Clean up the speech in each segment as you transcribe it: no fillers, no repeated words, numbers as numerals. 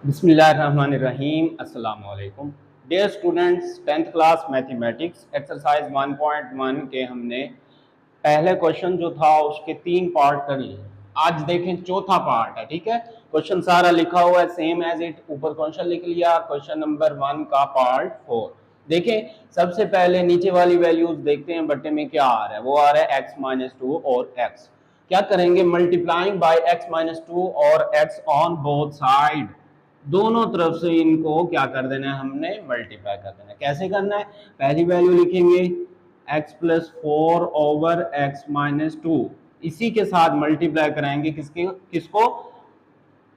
बिस्मिल्लाहिर्रहमानिर्रहीम। अस्सलाम वालेकुम dear students, 10th class mathematics exercise 1.1 के हमने पहले क्वेश्चन जो था उसके 3 पार्ट कर लिए। आज देखें चौथा पार्ट है। ठीक है, क्वेश्चन सारा लिखा हुआ है सेम एज इट, ऊपर क्वेश्चन लिख लिया। क्वेश्चन नंबर 1 का पार्ट 4 देखें। सबसे पहले नीचे वाली वैल्यूज देखते हैं, बट्टे में क्या आ रहा है। वो आ रहा है x-2 और x। क्या करेंगे, मल्टीप्लाइंग बाय x-2 और x ऑन बोथ साइड, दोनों तरफ से इनको क्या कर देना है, हमने मल्टीप्लाई कर देना है। कैसे करना है, पहली वैल्यू लिखेंगे x+4/x-2, इसी के साथ मल्टीप्लाई कराएंगे किसको,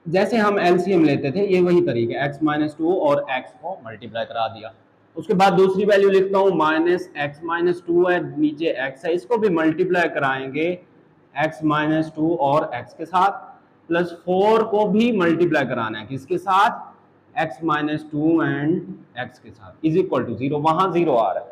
जैसे हम एलसीएम लेते थे, ये वही तरीका, x-2 और x को मल्टीप्लाई करा दिया। उसके बाद दूसरी वैल्यू लिखता हूँ -x-2 है, नीचे x है, इसको भी मल्टीप्लाई कराएंगे x-2 और x के साथ, प्लस 4 को भी मल्टीप्लाई कराना है किसके साथ, x-2 एंड x के साथ, इज इक्वल टू 0। वहां 0 आ रहा है।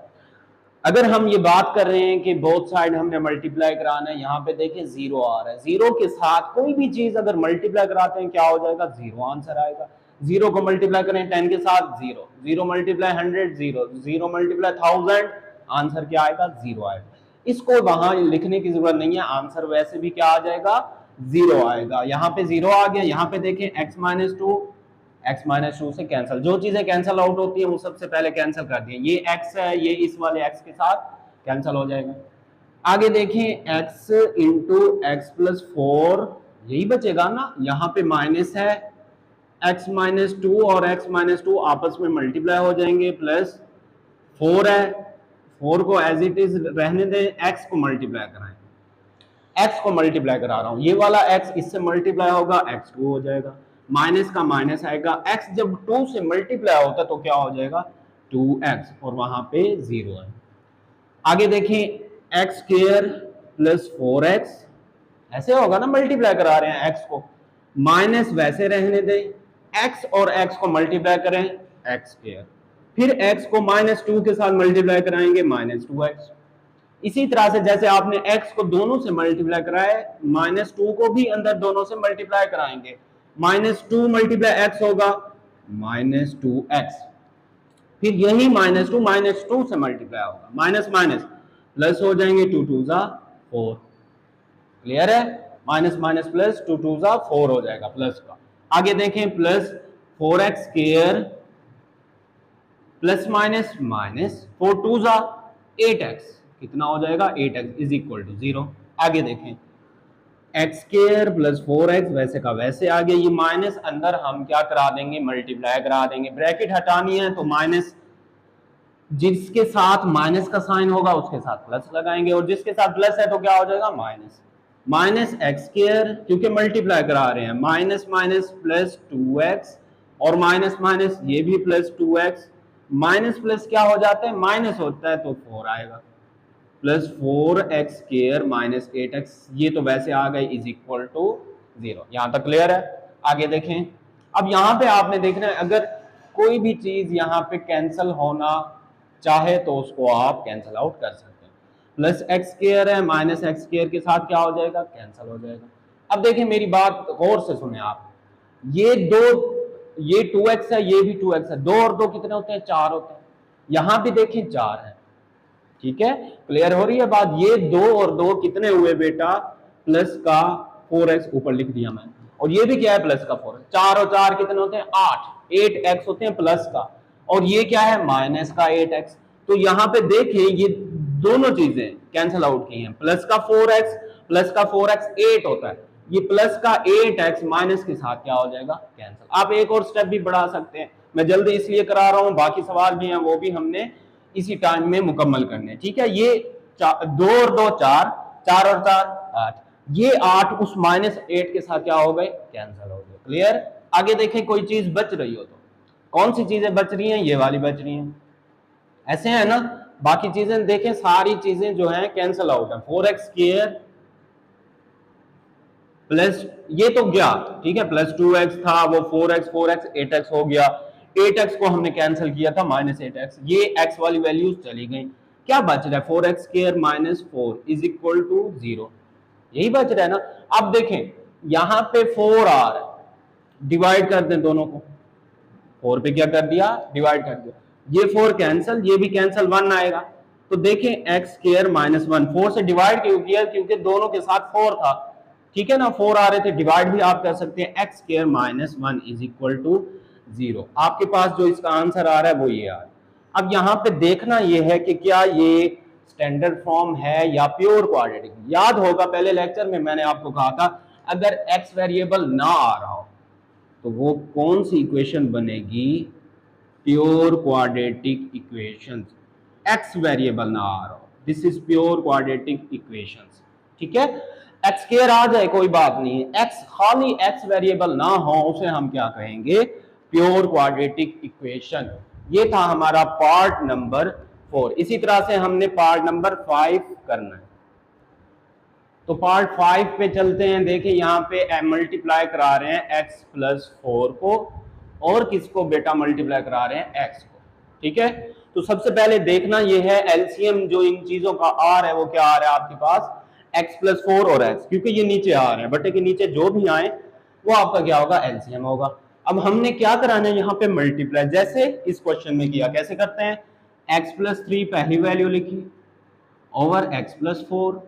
अगर हम ये बात कर रहे हैं कि बोथ साइड हमने मल्टीप्लाई कराना है, यहाँ पे देखें 0 आ रहा है। 0 के साथ कोई भी चीज अगर मल्टीप्लाई कराते हैं क्या हो जाएगा, 0 आंसर आएगा। 0 को मल्टीप्लाई करें 10 के साथ, 0। 0 मल्टीप्लाई 100, 0। 0 मल्टीप्लाई 1000, आंसर क्या आएगा, 0 आएगा। इसको वहां लिखने की जरूरत नहीं है, आंसर वैसे भी क्या आ जाएगा, 0 आएगा। यहाँ पे 0 आ गया। यहाँ पे देखें x-2 से कैंसिल, जो चीजें कैंसिल आउट होती है वो सबसे पहले कैंसिल कर दिए। ये x है, ये इस वाले x के साथ कैंसिल हो जाएगा। आगे देखें x इंटू x+4, यही बचेगा ना। यहाँ पे माइनस है, x-2 और x-2 आपस में मल्टीप्लाई हो जाएंगे, प्लस 4 है, 4 को एज इट इज रहने दें, x को मल्टीप्लाई कराएं। x को मल्टीप्लाई करा रहा हूं, ये वाला x इससे मल्टीप्लाई होगा, x2 हो जाएगा, माइनस का माइनस आएगा। x जब 2 से मल्टीप्लाई होता है तो क्या हो जाएगा, 2x, और वहां पे 0 है। आगे देखें x² प्लस 4x, ऐसे होगा ना, मल्टीप्लाई करा रहे हैं x को, माइनस वैसे रहने दें, x और x को मल्टीप्लाई करें, x², फिर x को -2 के साथ मल्टीप्लाई कराएंगे, -2x। इसी तरह से जैसे आपने x को दोनों से मल्टीप्लाई कराया है, -2 को भी अंदर दोनों से मल्टीप्लाई कराएंगे, -2 मल्टीप्लाई x होगा, -2x, फिर यही -2 से मल्टीप्लाई होगा, माइनस माइनस प्लस हो जाएंगे, 2 2 जा 4। क्लियर है, माइनस माइनस प्लस 2 2 जा 4 हो जाएगा प्लस का। आगे देखें plus 4x² plus minus minus 4 2 जा 8x, कितना हो जाएगा, 8x इज इक्वल टू 0। आगे देखें x² प्लस 4x, वैसे का वैसे आ गया। ये माइनस अंदर हम क्या करा देंगे, मल्टीप्लाई करा देंगे। ब्रैकेट हटानी है तो माइनस, जिसके साथ माइनस का साइन होगा उसके साथ प्लस लगाएंगे, और जिसके साथ प्लस है तो क्या हो जाएगा, माइनस। माइनस x², क्योंकि मल्टीप्लाई करा रहे हैं, माइनस माइनस प्लस 2x, और माइनस माइनस ये भी प्लस 2x, माइनस प्लस क्या हो जाता है, माइनस होता है, तो 4 आएगा, प्लस 4x² माइनस 8x, ये तो वैसे आ गए, इज इक्वल टू 0। यहां तक क्लियर है। आगे देखें, अब यहां पे आपने देखना है, अगर कोई भी चीज यहां पे कैंसिल होना चाहे तो उसको आप कैंसिल आउट कर सकते हैं। प्लस x² है, माइनस x² के साथ क्या हो जाएगा, कैंसिल हो जाएगा। अब देखें, मेरी बात गौर से सुने आप, ये 2x है, ये भी 2x है, 2 और 2 कितने होते हैं, 4 होते हैं। यहां भी देखें 4 है, ठीक है, क्लियर हो रही है बात। ये 2 और 2 कितने हुए बेटा, प्लस का 4x ऊपर लिख दिया मैंने, और ये भी क्या है, प्लस का 4। 4 और 4 कितने होते हैं, 8x होते हैं प्लस का, और ये क्या है, माइनस का 8x। तो यहां पे देखें ये दोनों चीजें कैंसिल आउट की हैं, प्लस का 4x प्लस का 4x 8 होता है, ये प्लस का 8x माइनस के साथ क्या हो जाएगा, कैंसिल। आप एक और स्टेप भी बढ़ा सकते हैं, मैं जल्दी इसलिए करा रहा हूं, बाकी सवाल भी हैं वो भी हमने इसी टाइम में मुकम्मल करने। ठीक है, ये 2 और 2 4, 4 और 4 8, ये 8 उस -8 के साथ क्या हो गए, कैंसिल हो गए। क्लियर। आगे देखें, कोई चीज बच रही हो तो कौन सी चीजें बच रही हैं, ये वाली बच रही हैं, ऐसे है ना। बाकी चीजें देखें, सारी चीजें जो हैं कैंसिल आउट है। 4x² प्लस ये तो गया, ठीक है, प्लस 2x था, वो 4x 8x हो गया। 8x को हमने कैंसिल किया था, -8x, ये x वाली वैल्यूज चली गई। क्या बच रहा है, 4x² minus 4 is equal to 0, यही बच रहा है ना। अब देखें यहां पे 4 आ रहा है, डिवाइड कर दें दोनों को, 4 पे क्या कर दिया, डिवाइड कर दिया। ये 4 कैंसिल, ये भी कैंसिल, 1 आएगा। तो देखें एक्स स्क्वायर माइनस 1, 4 से डिवाइड क्यों किया, क्योंकि दोनों के साथ 4 था, ठीक है ना, 4 आ रहे थे, डिवाइड भी आप कर सकते हैं। X square minus 1 is equal to 0। आपके पास जो इसका आंसर आ रहा है वो ये आ रहा है। अब यहाँ पे देखना ये है कि क्या ये स्टैंडर्ड फॉर्म है या प्योर क्वाड्रेटिक। याद होगा पहले लेक्चर में मैंने आपको कहा था अगर एक्स वेरिएबल ना आ रहा हो तो वो कौन सी इक्वेशन बनेगी, pure quadratic equation. X variable ना आ रहा हो, this is pure quadratic equations, ठीक है। एक्स स्क्वायर आ जाए कोई बात नहीं, एक्स खाली एक्स वेरिएबल ना हो उसे हम क्या कहेंगे, प्योर क्वाड्रेटिक इक्वेशन। ये था हमारा पार्ट नंबर 4। इसी तरह से हमने पार्ट नंबर 5 करना है। तो पार्ट 5 पे चलते हैं। देखिए यहाँ पे मल्टीप्लाई करा रहे हैं x प्लस 4 को, और किसको बेटा मल्टीप्लाई करा रहे हैं, x को, ठीक है। तो सबसे पहले देखना ये है एलसीएम जो इन चीजों का आर है वो क्या आ रहा है आपके पास, x प्लस 4 और x, क्योंकि ये नीचे आ रहे हैं, बटे के नीचे जो भी आए वो आपका क्या होगा, एलसीएम होगा। अब हमने क्या कराना है यहाँ पे मल्टीप्लाई, जैसे इस क्वेश्चन में किया। कैसे करते हैं, x प्लस 3 पहली वैल्यू लिखी ओवर x प्लस 4,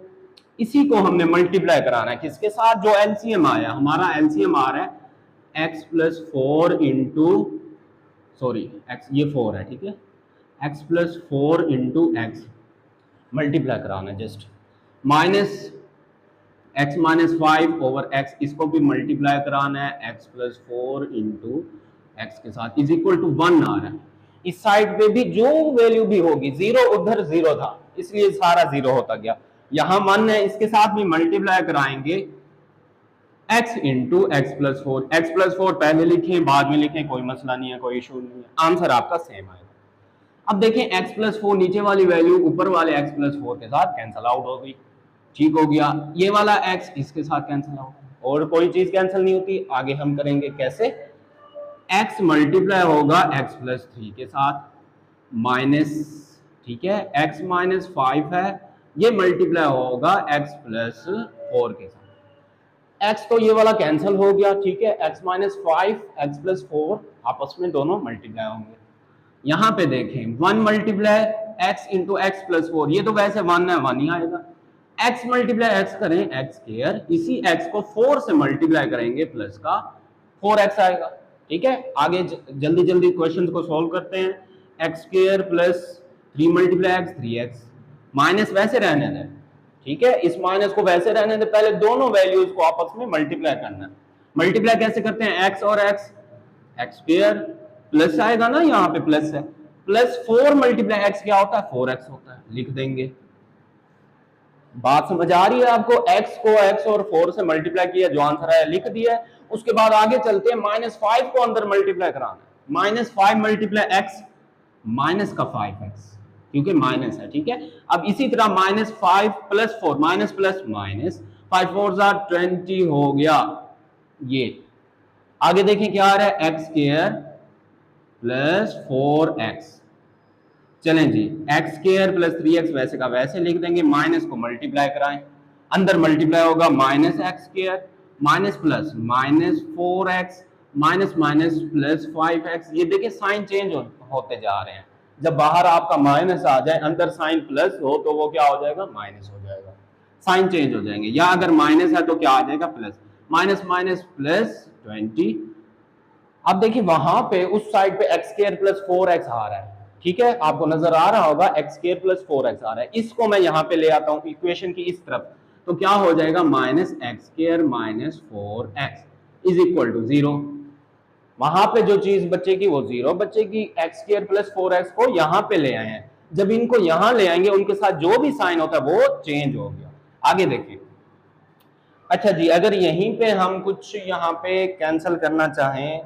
इसी को हमने मल्टीप्लाई कराना है किसके साथ, जो एलसीएम आया, हमारा एलसीएम आ रहा है x plus 4 into, sorry x ये 4 है, ठीक है, x plus 4 into x multiply कराना है just, minus x minus 5 over x, इसको भी मल्टीप्लाई कराना है x प्लस 4 इंटू एक्स के साथ, इज इक्वल टू 1 आ रहा है। इस साइड पे भी जो वैल्यू भी होगी, जीरो उधर जीरो था इसलिए सारा जीरो होता गया, यहां 1 है, इसके साथ भी मल्टीप्लाई कराएंगे x into x plus 4। X plus 4 पहले लिखें बाद में लिखें, कोई मसला नहीं है, कोई इशू नहीं है, आंसर आपका सेम आएगा। अब देखें x प्लस 4 नीचे वाली वैल्यू ऊपर वाले x प्लस 4 के साथ कैंसिल आउट हो गई, ठीक हो गया। ये वाला x इसके साथ कैंसिल आउट, और कोई चीज कैंसिल नहीं होती। आगे हम करेंगे कैसे, x मल्टीप्लाई होगा x प्लस 3 के साथ माइनस, ठीक है, x माइनस 5 है, ये मल्टीप्लाई होगा x प्लस 4 के साथ। x तो ये वाला कैंसिल हो गया, ठीक है, x माइनस 5 x प्लस 4 आपस में दोनों मल्टीप्लाई होंगे। यहां पे देखें 1 multiply x into x plus 4, ये तो वैसे 1 है, 1 ही आएगा। x मल्टीप्लाई x करें x स्क्वायर, इसी x को 4 से मल्टीप्लाई करेंगे प्लस का 4x आएगा, ठीक है। आगे जल्दी जल्दी क्वेश्चन को सॉल्व करते हैं। X square plus 3 multiply x 3x, minus वैसे रहने दें, ठीक है, इस माइनस को वैसे रहने दें, पहले दोनों वैल्यूज को आपस में मल्टीप्लाई करना है। मल्टीप्लाई कैसे करते हैं, x और x, एक्स स्क्वायर प्लस आएगा ना, यहाँ पे प्लस है, प्लस 4 मल्टीप्लाई x क्या होता है, 4x होता है, लिख देंगे। बात समझ आ रही है आपको, x को x और 4 से मल्टीप्लाई किया, जो आंसर है लिख दिया। उसके बाद आगे चलते हैं, माइनस 5 को अंदर मल्टीप्लाई कराना है, माइनस 5 मल्टीप्लाई x, माइनस का 5x, क्योंकि माइनस है, ठीक है। अब इसी तरह minus 5 plus 4, minus plus minus, 5 4 20 हो गया। ये आगे देखें क्या आ रहा है, एक्स स्क्वायर प्लस 4x, चलें जी, एक्स स्क्वायर प्लस 3x वैसे का वैसे लिख देंगे, माइनस को मल्टीप्लाई कराएं, अंदर मल्टीप्लाई होगा minus X square, minus plus minus 4x, minus minus plus 5x। ये देखिए साइन चेंज होते जा रहे हैं, जब बाहर आपका माइनस आ जाए अंदर साइन प्लस हो तो वो क्या हो जाएगा, माइनस हो जाएगा, साइन चेंज हो जाएंगे। या अगर माइनस है तो क्या आ जाएगा, प्लस, माइनस माइनस प्लस 20। अब देखिए वहां पे उस साइड पे एक्स स्क्वायर प्लस 4x आ रहा है, ठीक है, आपको नजर आ रहा होगा एक्स स्क्वायर प्लस 4x आ रहा है, इसको मैं यहाँ पे ले आता हूँ इक्वेशन की इस तरफ, तो क्या हो जाएगा, minus X square minus 4x is equal to 0। वहां पे जो चीज बचेगी वो 0 बचेगी, एक्स स्क्वायर प्लस 4x को यहाँ पे ले आए हैं, जब इनको यहाँ ले आएंगे उनके साथ जो भी साइन होता है वो चेंज हो गया। आगे देखिए, अच्छा जी, अगर यहीं पे हम कुछ यहाँ पे कैंसिल करना चाहें,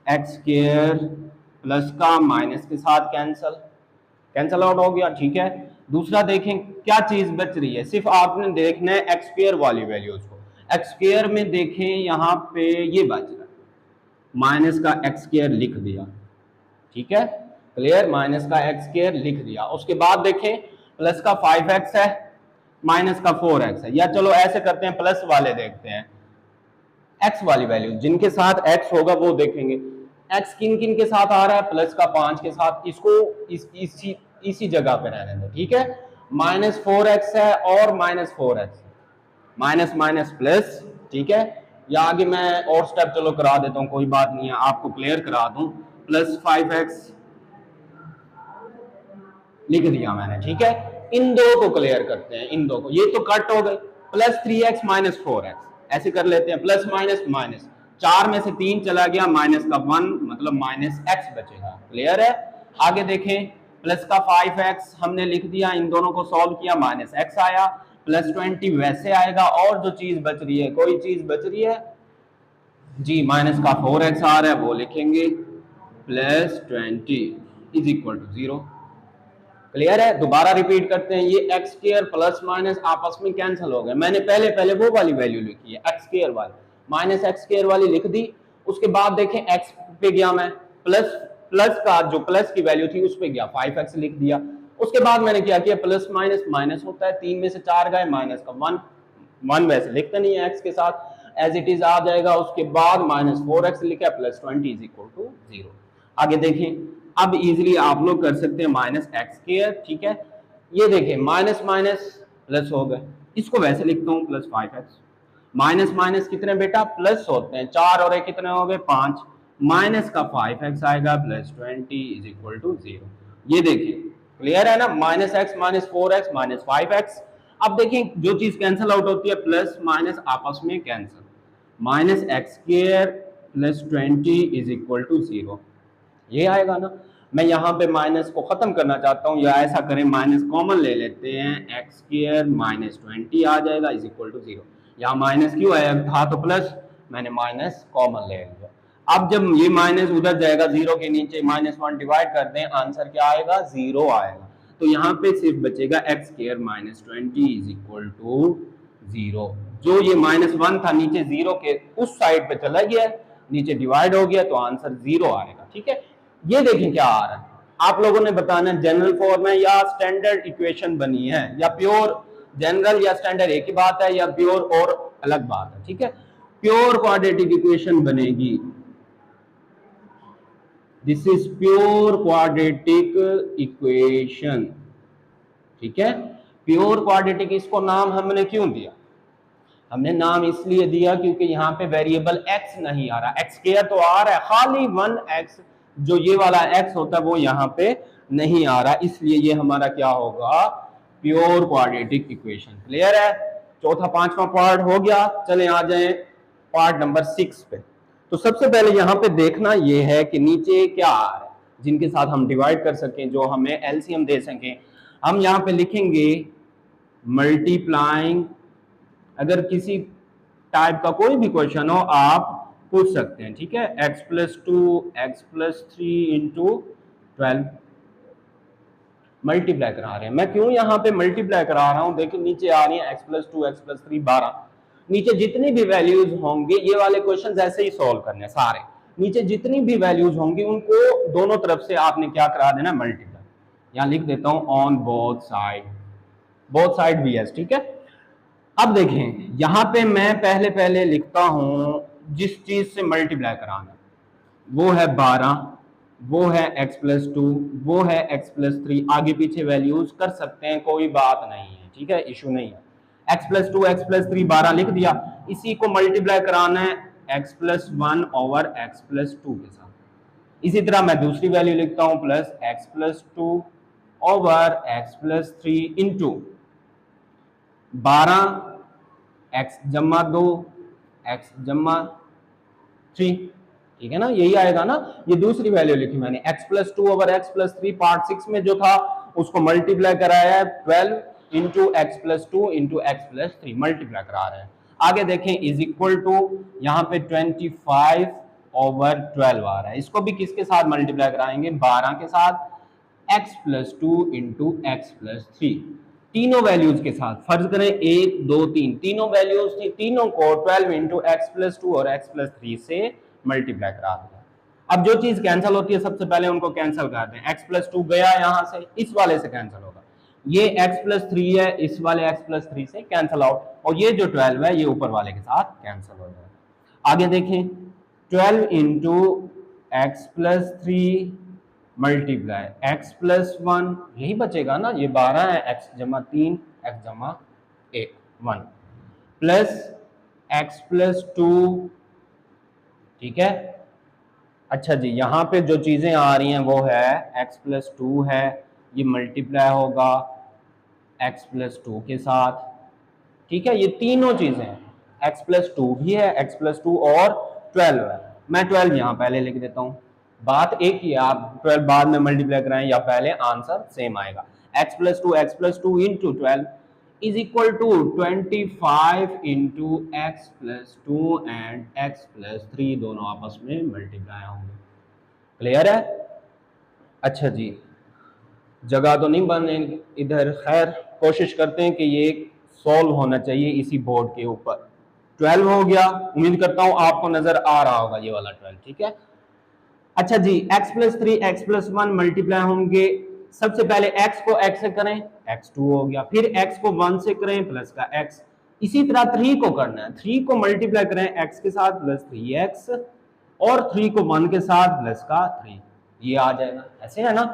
एक्स स्क्वायर प्लस का माइनस के साथ कैंसिल आउट हो गया, ठीक है। दूसरा देखें क्या चीज बच रही है, सिर्फ आपने देखना है एक्स स्क्वायर वाली वैल्यूज को। एक्स स्क्वायर में देखें यहाँ पे ये बच रहा है, माइनस का एक्स स्क्वायर लिख दिया, ठीक है, क्लियर, माइनस का एक्स स्क्वायर लिख दिया। उसके बाद देखें प्लस का 5x है, माइनस का 4x है, या चलो ऐसे करते हैं प्लस वाले देखते हैं, x वाली वैल्यू जिनके साथ x होगा वो देखेंगे। x किन किन के साथ आ रहा है, प्लस का 5 के साथ, इसको इसी जगह पे रहने दो, ठीक है। -4x है और -4x, माइनस माइनस प्लस, ठीक है। या आगे मैं और स्टेप चलो करा देता हूं, कोई बात नहीं है, आपको क्लियर करा दूं। +5x लिख दिया मैंने, ठीक है। इन दो को क्लियर करते हैं, इन दो को, ये तो कट हो गए। +3x -4x ऐसे कर लेते हैं, प्लस माइनस माइनस, 4 में से 3 चला गया, माइनस का 1 मतलब -x बचेगा, क्लियर है। आगे देखें, प्लस का 5x हमने लिख दिया, इन दोनों को सॉल्व किया, -x आया, +20 वैसे आएगा, और जो चीज बच रही है, कोई चीज बच रही है जी, माइनस का 4x आ रहा है, वो लिखेंगे, +20 = 0। क्लियर है। दोबारा रिपीट करते हैं, ये एक्स स्क्वायर प्लस माइनस आपस में कैंसिल हो गए। मैंने पहले वो वाली वैल्यू लिखी है, एक्स स्क्वायर वाली, माइनस एक्स स्क्वायर वाली लिख दी। उसके बाद देखें एक्स पे गया मैं, प्लस का जो प्लस की वैल्यू थी उस पे गया, 5x लिख दिया। उसके बाद मैंने क्या किया, प्लस माइनस माइनस होता है, 3 में से 4 गए, माइनस का 1 वैसे लिखते नहीं है एक्स के साथ, एज इट इज आ जाएगा। उसके बाद -4x लिखा, +20 = 0। आगे देखें, अब इजीली आप लोग कर सकते हैं -x², ठीक है। ये देखें, माइनस माइनस प्लस हो गए, इसको वैसे लिखता हूं +5x। माइनस माइनस कितने बेटा, प्लस होते हैं, 4 और 1 कितने हो गए, 5, माइनस का 5x आएगा, +20 = 0। ये देखिए क्लियर है ना, -x -4x -5x। अब देखें जो चीज कैंसिल आउट होती है, प्लस माइनस आपस में कैंसिल, -x² +20 = 0, ये आएगा ना। मैं यहाँ पे माइनस को खत्म करना चाहता हूँ, या ऐसा करें माइनस कॉमन ले लेते हैं, x² -20 आ जाएगा = 0। यहाँ माइनस क्यों आया था, तो प्लस, मैंने माइनस कॉमन ले लिया। अब जब ये माइनस उधर जाएगा, 0 के नीचे -1 डिवाइड कर दें, आंसर क्या आएगा, 0 आएगा। तो यहाँ पे सिर्फ बचेगा x² -20 = 0। जो ये -1 था नीचे 0 के उस साइड पे चला गया, नीचे डिवाइड हो गया, तो आंसर 0 आएगा, ठीक है। ये देखें क्या आ रहा है, आप लोगों ने बताना जनरल फॉर्म है या स्टैंडर्ड इक्वेशन बनी है, या प्योर जनरल या स्टैंडर्ड एक ही बात है, या प्योर और अलग बात है, ठीक है। प्योर क्वाड्रेटिक इक्वेशन बनेगी, this is pure quadratic equation, ठीक है। प्योर क्वाड्रेटिक, इसको नाम हमने क्यों दिया, हमने नाम इसलिए दिया क्योंकि यहाँ पे वेरिएबल x नहीं आ रहा, x² तो आ रहा है, खाली 1x जो ये वाला x होता है वो यहाँ पे नहीं आ रहा, इसलिए ये हमारा क्या होगा, प्योर क्वाड्रेटिक इक्वेशन। क्लियर है। चौथा पांचवा पार्ट हो गया, चले आ जाए पार्ट नंबर 6 पे। तो सबसे पहले यहाँ पे देखना ये है कि नीचे क्या आ रहा है, जिनके साथ हम डिवाइड कर सकें, जो हमें एलसीएम दे सकें। हम यहाँ पे लिखेंगे मल्टीप्लाइंग, अगर किसी टाइप का कोई भी क्वेश्चन हो आप पूछ सकते हैं, ठीक है। x+2 x+3 × 12 मल्टीप्लाई करा रहे हैं। मैं क्यों यहाँ पे मल्टीप्लाई करा रहा हूँ, देखिए नीचे आ रही है x+2 x+3 12, नीचे जितनी भी वैल्यूज होंगे, ये वाले क्वेश्चन ऐसे ही सॉल्व करने सारे, नीचे जितनी भी वैल्यूज होंगी उनको दोनों तरफ से आपने क्या करा देना, मल्टीप्लाई। यहाँ लिख देता हूँ ऑन बोथ साइड भी है, ठीक है। अब देखें यहां पे मैं पहले लिखता हूं जिस चीज से मल्टीप्लाई कराना, वो है 12, वो है x+2, वो है x+3, आगे पीछे वैल्यूज कर सकते हैं, कोई बात नहीं है, ठीक है, इशू नहीं है। x+2 x+3 12 लिख दिया, इसी को मल्टीप्लाई कराना है x+1 ओवर x+2 के साथ। इसी तरह मैं दूसरी वैल्यू लिखता हूं plus x+2 over x+3 into 12 x जमा 2 x जमा 3, ठीक है ना, यही आएगा ना। ये दूसरी वैल्यू लिखी मैंने, x+2 ओवर x+3 पार्ट 6 में जो था उसको मल्टीप्लाई कराया है 12 into x+2 into x+3 multiply करा रहे हैं। आगे देखें इज इक्वल टू, यहाँ पे 25 ओवर 12 आ रहा है, इसको भी किसके साथ मल्टीप्लाई कराएंगे, 12 के साथ, x+2 इंटू x+3 तीनों वैल्यूज के साथ। फर्ज करें 1 2 3 तीनों वैल्यूज थी, तीनों को 12 इंटू x+2 और x+3 से मल्टीप्लाई करा दिया। अब जो चीज कैंसिल होती है सबसे पहले उनको कैंसिल कर दें, x+2 गया यहां से, इस वाले से कैंसिल होगा, ये x+3 है, इस वाले x+3 से कैंसिल आउट, और ये जो 12 है ये ऊपर वाले के साथ कैंसिल हो जाएगा। आगे देखें 12 into x plus 3 multiply x plus 1, यही बचेगा ना, ये 12 है, एक्स जमा 3 एक्स जमा 1 प्लस एक्स प्लस 2, ठीक है। अच्छा जी, यहाँ पे जो चीजें आ रही हैं वो है एक्स प्लस 2 है, ये मल्टीप्लाई होगा एक्स प्लस 2 के साथ, ठीक है। ये तीनों चीजें हैं, एक्स प्लस 2 भी है, एक्स प्लस 2 और 12 है। मैं 12 यहाँ पहले लिख देता हूँ, बात एक ही है, आप 12 बाद में मल्टीप्लाई कराएं या पहले, आंसर सेम आएगा। X plus two into 12 is equal to 25 into x plus 2 and x plus 3 दोनों आपस में मल्टीप्लाई होंगे। क्लियर है? अच्छा जी, जगह तो नहीं बने इधर, खैर कोशिश करते हैं कि ये सॉल्व होना चाहिए इसी बोर्ड के ऊपर। 12 हो गया, उम्मीद करता हूं आपको नजर आ रहा होगा ये वाला 12, ठीक है। अच्छा जी, x plus 3 x plus 1 multiply होंगे, सबसे पहले x को x से करें, x2 हो गया, फिर x को 1 से करें प्लस का x, इसी तरह 3 को करना है, 3 को मल्टीप्लाई करें x के साथ प्लस 3x और 3 को 1 के साथ प्लस का 3, ये आ जाएगा, ऐसे है ना।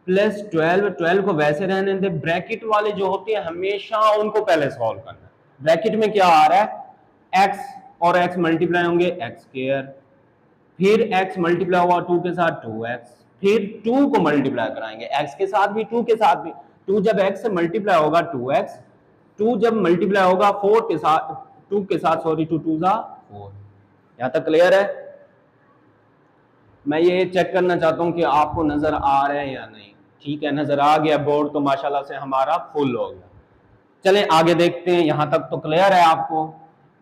प्लस 12 को वैसे रहने दे, ब्रैकेट वाले जो होते हैं हमेशा उनको पहले सॉल्व करना है। ब्रैकेट में क्या आ रहा है, x और x मल्टीप्लाई होंगे x स्क्वायर, फिर x मल्टीप्लाई हुआ 2 के साथ 2x, फिर 2 को मल्टीप्लाई कराएंगे x के साथ भी 2 के साथ भी, 2 जब x से मल्टीप्लाई होगा 2x, 2 जब मल्टीप्लाई होगा 4 के साथ, 2 के साथ सॉरी 2 2 जा 4। यहां तक क्लियर है? मैं ये चेक करना चाहता हूं कि आपको नजर आ रहा है या नहीं। ठीक है, नजर आ गया, बोर्ड तो माशाल्लाह से हमारा फुल हो गया। चलें आगे देखते हैं, यहां तक तो क्लियर है आपको।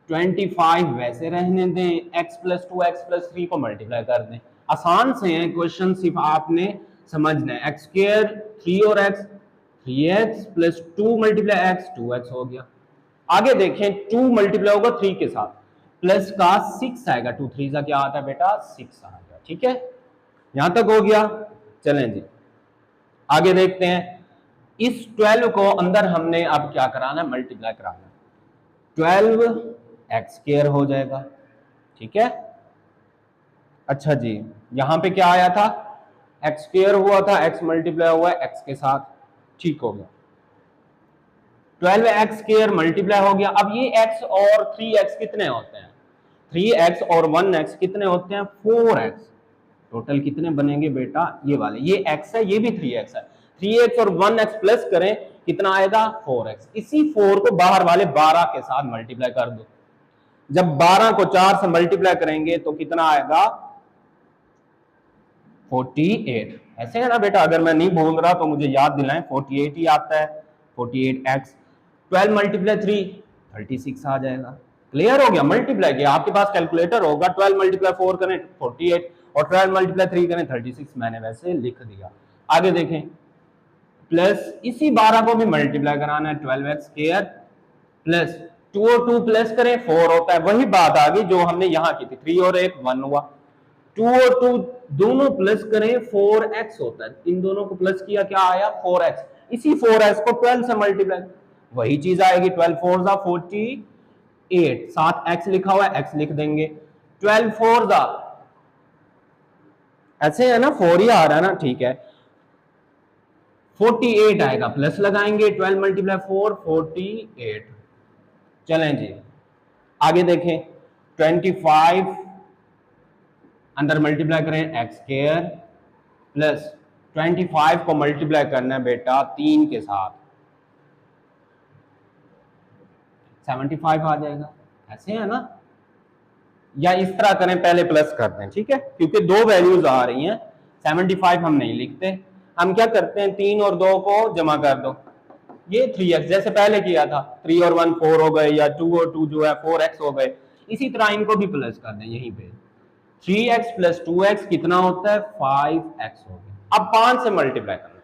25 वैसे रहने दें, x प्लस 2 एक्स प्लस 3 को मल्टीप्लाई कर दें, आसान से है क्वेश्चन, सिर्फ आपने समझना है। एक्स स्क्वायर 3 और x 3x plus 2 multiply x 2x हो गया। आगे देखें, 2 मल्टीप्लाई होगा 3 के साथ, प्लस का 6 आएगा, 2 3 का क्या आता है बेटा 6 आ गया, ठीक है। यहां तक हो गया। चलें जी आगे देखते हैं, इस 12 को अंदर हमने अब क्या कराना है, मल्टीप्लाई कराना है। 12 एक्स स्क्वायर हो जाएगा, ठीक है। अच्छा जी, यहां पे क्या आया था, एक्स स्क्वायर हुआ था, एक्स मल्टीप्लाई हुआ है एक्स के साथ, ठीक हो गया। 12 एक्स स्क्वायर मल्टीप्लाई हो गया। अब ये x और 3x कितने होते हैं, 3x और 1x कितने होते हैं 4x, टोटल कितने बनेंगे बेटा, ये वाले, ये x है, ये भी 3x है, 3x और 1x प्लस करें कितना आएगा 4x। इसी 4 को बाहर वाले 12 के साथ मल्टीप्लाई कर दो, जब 12 को 4 से मल्टीप्लाई करेंगे तो कितना आएगा 48, ऐसे है ना बेटा, अगर मैं नहीं भूल रहा तो मुझे याद दिलाएं, 48 ही आता है, 48x। 12 मल्टीप्लाई 3 36 आ जाएगा। क्लियर हो गया, मल्टीप्लाई किया, आपके पास कैलकुलेटर होगा, 12 मल्टीप्लाई 4 करें 48 और 12 मल्टीप्लाई 3 करें 36, मैंने वैसे लिख दिया। आगे देखें, प्लस इसी 12 को भी मल्टीप्लाई कराना है, 12x स्क्वायर प्लस 2 और 2 प्लस करें 4 होता है, वही बात आ गई जो हमने यहां की थी, 3 और 1 1 हुआ, 2 और 2 दोनों प्लस करें 4x होता है, इन दोनों को प्लस किया क्या आया 4x, इसी 4x को 12 से मल्टीप्लाई, वही चीज आएगी, 12 4 जा 48, साथ x लिखा हुआ है x लिख देंगे, 12 4 जा, ऐसे है ना 4 ही आ रहा है ना, ठीक है, 48 आएगा, प्लस लगाएंगे, 12 मल्टीप्लाई 4 48। चलें जी आगे देखें, 25 अंदर मल्टीप्लाई करें एक्स स्क्वायर प्लस 25 को मल्टीप्लाई करना है बेटा 3 के साथ, 75 आ जाएगा, ऐसे है ना, या इस तरह करें, पहले प्लस कर दें, ठीक है, क्योंकि दो वैल्यूज आ रही हैं, 75 हम नहीं लिखते, हम क्या करते हैं 3 और 2 को जमा कर दो, ये 3x जैसे पहले किया था, 3 और 1 4 हो गए, या 2 और 2 जो है 4x हो गए, इसी तरह इनको भी प्लस कर दें यहीं पे, 3x प्लस 2x कितना होता है 5x हो गया। अब 5 से मल्टीप्लाई करना है,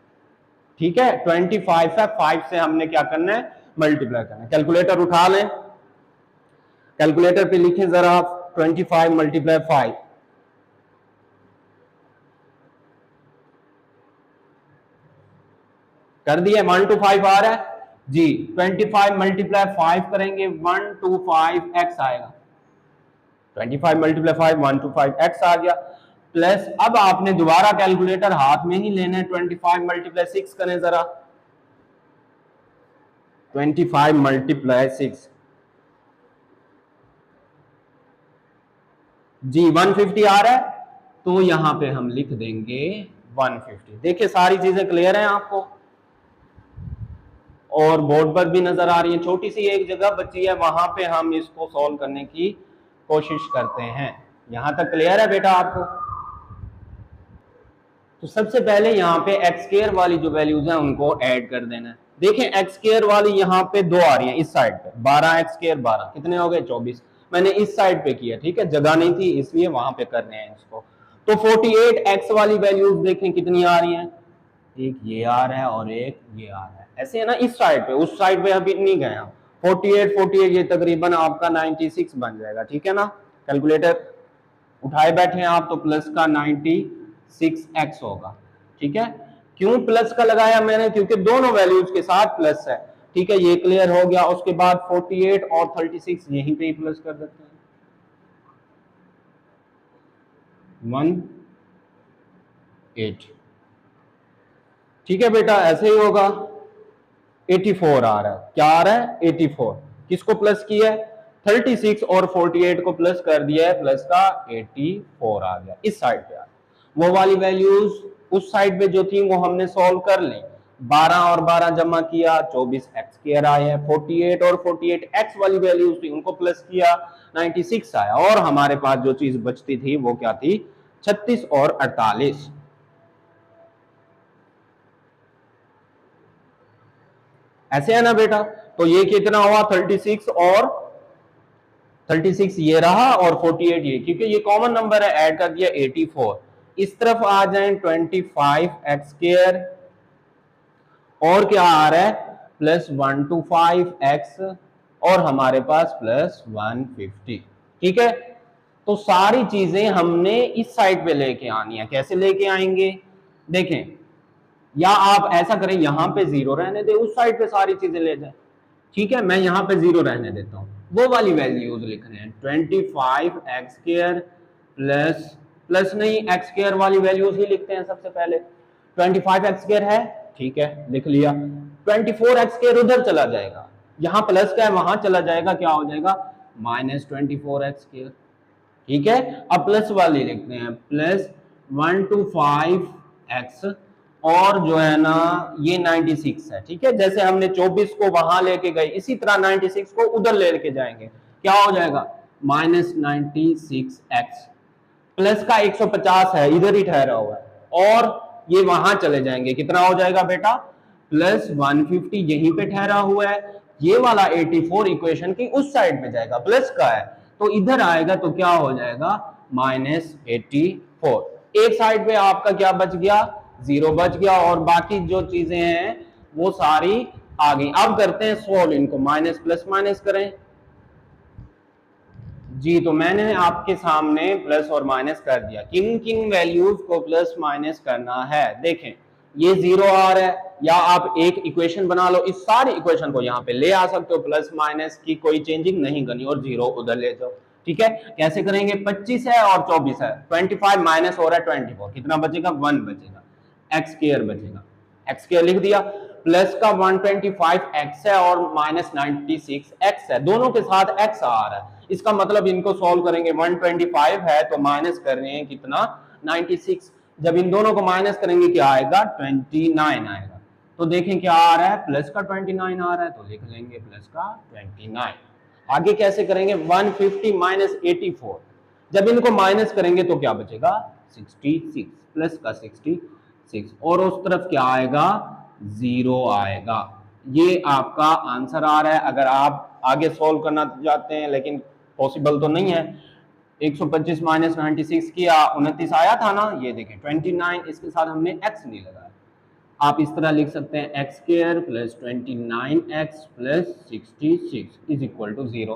ठीक है, 25 है, 5 से हमने क्या करना है मल्टीप्लाई करना है। कैलकुलेटर उठा लें, कैलकुलेटर पे लिखें जरा आप, 25 मल्टीप्लाई 5, कर दिया, 125 आ रहा है जी, 25 मल्टीप्लाई 5 करेंगे 125x आएगा, 25 मल्टीप्लाई 5 125x आ गया। प्लस, अब आपने दोबारा कैलकुलेटर हाथ में ही लेना है, 25 मल्टीप्लाई 6 करें जरा, 25 मल्टीप्लाई 6 जी 150 आ रहा है, तो यहां पे हम लिख देंगे 150। देखिए सारी चीजें क्लियर हैं आपको, और बोर्ड पर भी नजर आ रही है। छोटी सी एक जगह बची है, वहां पे हम इसको सॉल्व करने की कोशिश करते हैं। यहां तक क्लियर है बेटा आपको? तो सबसे पहले यहाँ पे एक्स स्क्वायर वाली जो वैल्यूज हैं उनको ऐड कर देना है। देखें एक्स स्क्वायर वाली यहाँ पे दो आ रही हैं इस साइड पे, 12 एक्स स्क्वायर 12 कितने हो गए 24। मैंने इस साइड पे किया, ठीक है, जगह नहीं थी इसलिए वहां पे कर रहे हैं इसको। तो 48 एक्स वाली वैल्यूज देखें कितनी आ रही हैं, एक ये आ रहा है और एक ये आ रहा है, ऐसे है ना इस साइड पे, उस साइड पे अभी नहीं गए हम। 48 ये तकरीबन आपका 96 बन जाएगा, ठीक है ना। कैलकुलेटर उठाए बैठे हैं आप, तो प्लस का 96x होगा, ठीक है। क्यों प्लस का लगाया मैंने, क्योंकि दोनों वैल्यूज के साथ प्लस है, ठीक है, ये क्लियर हो गया। उसके बाद 48 और 36 यहीं पे ही प्लस कर देते हैं, 18, ठीक है बेटा, ऐसे ही होगा। 84 आ रहा है, क्या आ रहा है 84, किसको प्लस किया है 36 और 48 को प्लस कर दिया है, प्लस का 84 आ गया इस साइड पे। वो वाली वैल्यूज उस साइड पे जो थी वो हमने सॉल्व कर ली, 12 और 12 जमा किया 24 एक्स स्क्वायर आया, 48 और 48 एक्स वाली वैल्यूज थी उनको प्लस किया 96 आया, और हमारे पास जो चीज बचती थी वो क्या थी 36 और 48। ऐसे है ना बेटा। तो ये कितना हुआ 36 और 36 ये रहा और 48 ये, क्योंकि ये कॉमन नंबर है ऐड कर दिया 84। इस तरफ आ जाए 25 एक्स स्क्वायर और क्या आ रहा है प्लस 125 एक्स और हमारे पास प्लस 150, ठीक है। तो सारी चीजें हमने इस साइड पे लेके आनी है। कैसे लेके आएंगे देखें, या आप ऐसा करें यहां पे जीरो रहने दे, उस साइड पे सारी चीजें ले जाए, ठीक है। मैं यहां पे जीरो रहने देता हूं, वो वाली वैल्यूज लिख रहे हैं 25 एक्स स्क्वायर प्लस, प्लस नहीं एक्स स्क्वायर वाली वैल्यूज ही लिखते हैं सबसे पहले। 25 एक्स स्क्वायर है, ठीक है, लिख लिया। 24 एक्स स्क्वायर उधर चला जाएगा, यहां प्लस का है वहां चला जाएगा, क्या हो जाएगा -24 एक्स स्क्वायर, ठीक है। अब प्लस वाली लिखते हैं प्लस 125 एक्स और जो है ना ये 96 है, ठीक है। जैसे हमने 24 को वहां लेके गए इसी तरह 96 को उधर लेके जाएंगे, क्या हो जाएगा -96 एक्स, प्लस का 150 है इधर ही ठहरा हुआ है, और ये वहां चले जाएंगे, कितना हो जाएगा बेटा प्लस 150 यहीं पे ठहरा हुआ है। ये वाला 84 इक्वेशन की उस साइड में जाएगा, प्लस का है तो इधर आएगा, तो क्या हो जाएगा -84। एक साइड पे आपका क्या बच गया 0 बच गया, और बाकी जो चीजें हैं वो सारी आ गई। अब करते हैं सोल्व, इनको माइनस प्लस माइनस करें जी। तो मैंने आपके सामने प्लस और माइनस कर दिया, किन किन वैल्यूज को प्लस माइनस करना है। देखें ये 0 आ रहा है, या आप एक इक्वेशन बना लो, इस सारी इक्वेशन को यहाँ पे ले आ सकते हो, प्लस माइनस की कोई चेंजिंग नहीं करनी, और 0 उधर ले जाओ, ठीक है। कैसे करेंगे 25 है और 24 है, 25 माइनस हो रहा है 24, कितना बचेगा 1 बचेगा, एक्स स्क्वायर बचेगा, एक्स स्क्वायर लिख दिया। प्लस का 125 एक्स है और माइनस 96 एक्स है, दोनों के साथ एक्स आ रहा है, इसका मतलब इनको सॉल्व करेंगे 125 है तो माइनस कर रहे हैं कितना 96, जब इन दोनों को माइनस करेंगे क्या आएगा 29 आएगा। तो देखें क्या आ रहा है प्लस का 29 आ रहा है, तो लिख लेंगे प्लस का 29। आगे कैसे करेंगे 150 माइनस 84, जब इनको माइनस करेंगे तो क्या बचेगा 66, प्लस का 66, और उस तरफ क्या आएगा 0 आएगा। ये आपका आंसर आ रहा है। अगर आप आगे सॉल्व करना चाहते हैं, लेकिन पॉसिबल तो नहीं है, 125 माइनस 96 किया 29 आया था ना, ये देखें 29, इसके साथ हमने x नहीं लगाया, आप इस तरह लिख सकते हैं x square plus 29x plus 66 is equal to 0।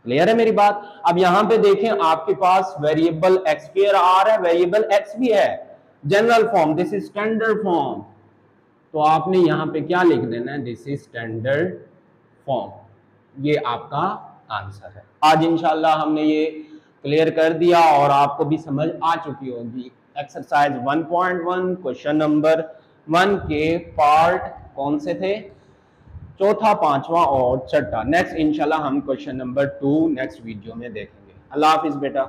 Clear है मेरी बात। अब यहां पे देखें आपके पास वेरिएबल एक्स स्क्वायर आ रहा है, वेरिएबल x भी है, general form, this is standard form, तो आपने यहां पे क्या लिख देना है दिस इज स्टैंडर्ड फॉर्म, ये आपका आंसर है। आज इंशाल्लाह हमने ये क्लियर कर दिया और आपको भी समझ आ चुकी होगी। एक्सरसाइज 1.1 क्वेश्चन नंबर 1 के पार्ट कौन से थे? चौथा, पांचवा और छठा। नेक्स्ट इंशाल्लाह हम क्वेश्चन नंबर 2 नेक्स्ट वीडियो में देखेंगे। अल्लाह हाफिज बेटा।